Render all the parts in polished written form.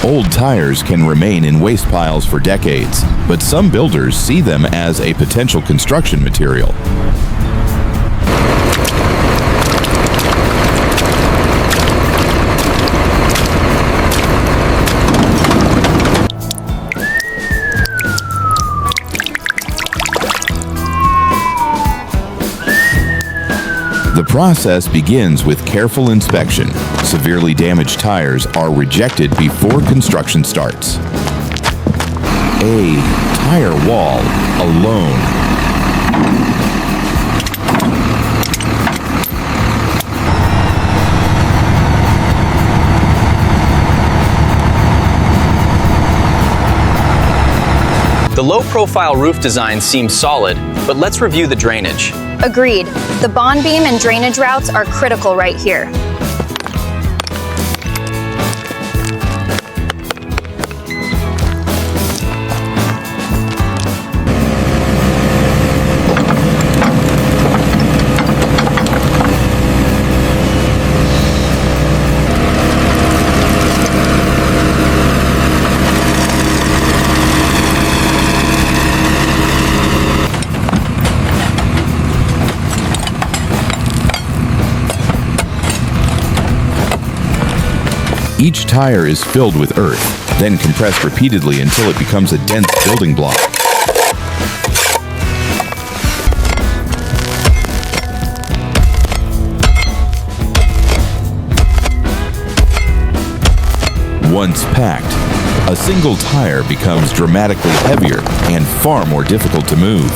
Old tires can remain in waste piles for decades, but some builders see them as a potential construction material. The process begins with careful inspection. Severely damaged tires are rejected before construction starts. A tire wall alone. The low-profile roof design seems solid, but let's review the drainage. Agreed. The bond beam and drainage routes are critical right here. Each tire is filled with earth, then compressed repeatedly until it becomes a dense building block. Once packed, a single tire becomes dramatically heavier and far more difficult to move.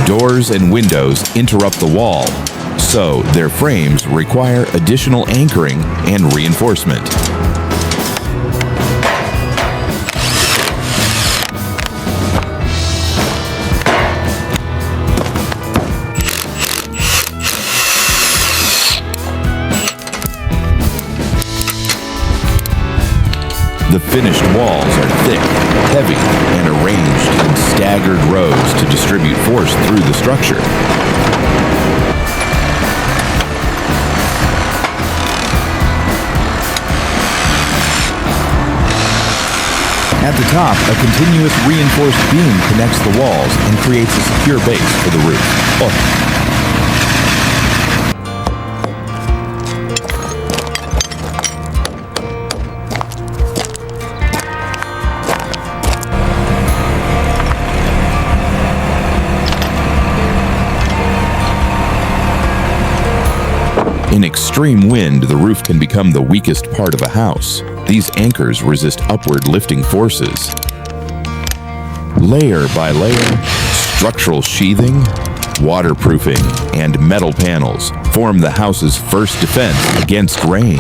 Doors and windows interrupt the wall, so their frames require additional anchoring and reinforcement. The finished walls are thick, heavy, and arranged in staggered rows to distribute force through the structure. At the top, a continuous reinforced beam connects the walls and creates a secure base for the roof. In extreme wind, the roof can become the weakest part of a house. These anchors resist upward lifting forces. Layer by layer, structural sheathing, waterproofing, and metal panels form the house's first defense against rain.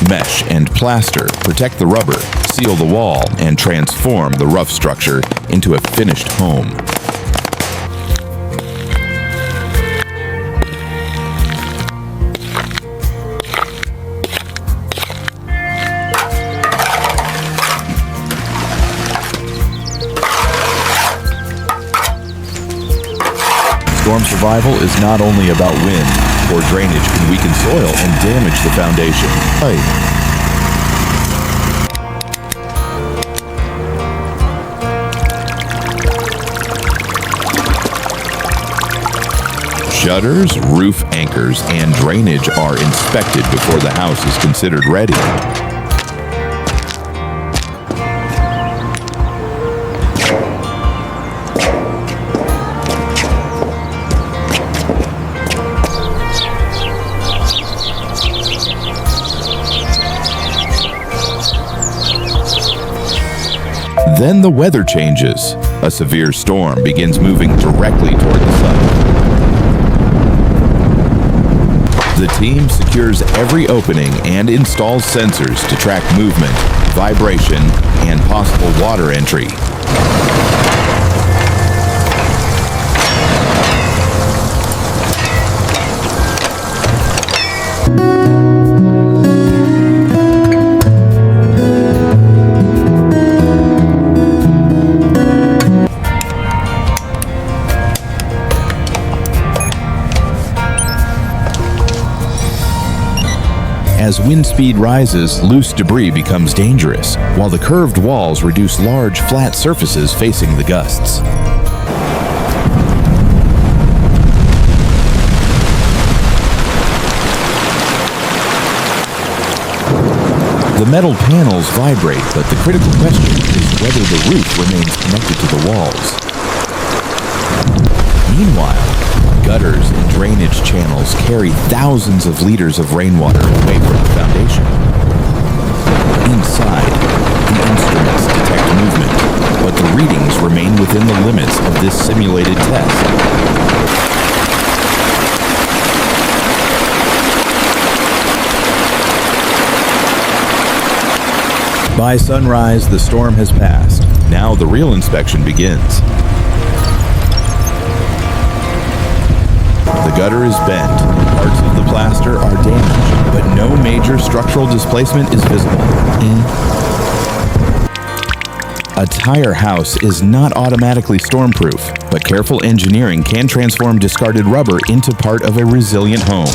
Mesh and plaster protect the rubber, seal the wall, and transform the rough structure into a finished home. Storm survival is not only about wind. Poor drainage can weaken soil and damage the foundation. Shutters, roof anchors, and drainage are inspected before the house is considered ready. Then the weather changes. A severe storm begins moving directly toward the sun. The team secures every opening and installs sensors to track movement, vibration, and possible water entry. As wind speed rises, loose debris becomes dangerous, while the curved walls reduce large, flat surfaces facing the gusts. The metal panels vibrate, but the critical question is whether the roof remains connected to the walls. Meanwhile, gutters and drainage channels carry thousands of liters of rainwater away from the foundation. Inside, the instruments detect movement, but the readings remain within the limits of this simulated test. By sunrise, the storm has passed. Now the real inspection begins. The gutter is bent, parts of the plaster are damaged, but no major structural displacement is visible. A tire house is not automatically stormproof, but careful engineering can transform discarded rubber into part of a resilient home.